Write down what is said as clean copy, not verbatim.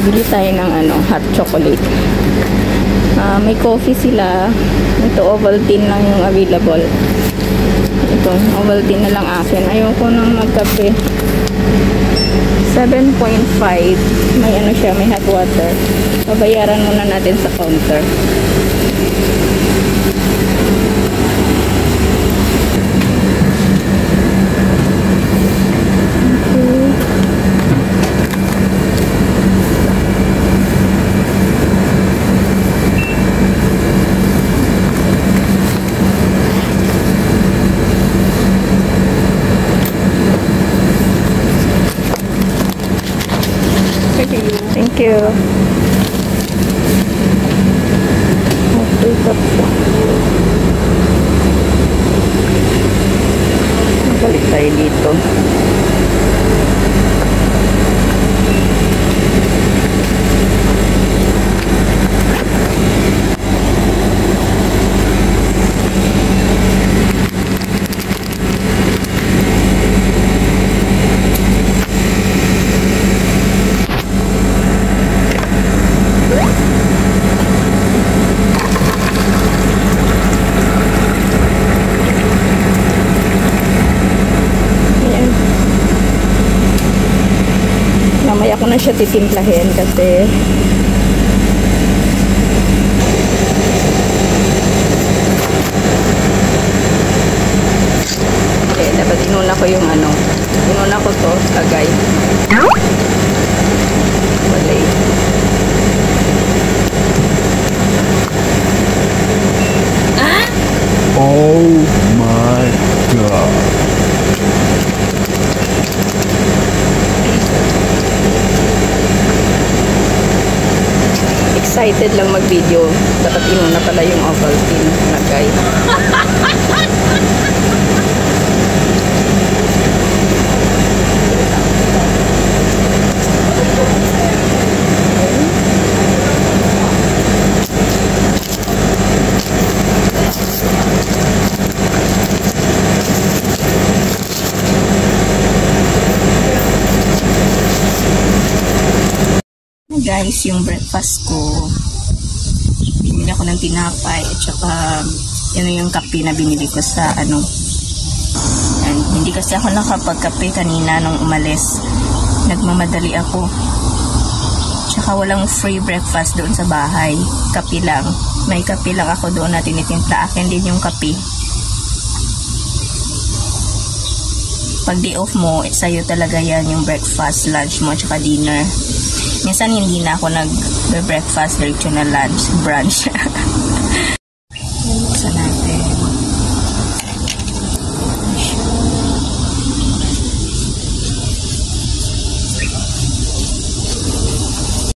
Bili tayo ng hot chocolate. May coffee sila. Ito, Ovaltine lang yung available. Ito, Ovaltine na lang akin. Ayoko nang magkape. 7.5. May siya, may hot water. Babayaran muna natin sa counter. Thank you. Okay, balik tayo dito. Mamaya ko na siya titimplahin kasi dapat inuna ko yung inuna ko to agay walay oh my god. excited lang mag-video. Dapat inuna pala yung Ovaltine na guy. Guys, yung breakfast ko, binili ako ng tinapay at saka yun yung kape na binili ko sa and hindi kasi ako nakapagkape kanina nung umalis, nagmamadali ako, tsaka walang free breakfast doon sa bahay, kape lang, may kape lang ako doon na tinitimpla, akin din yung kape. Pag day off mo, sa'yo talaga yan yung breakfast, lunch mo, tsaka dinner. Minsan hindi na ako nag-breakfast, diretso na lunch, brunch.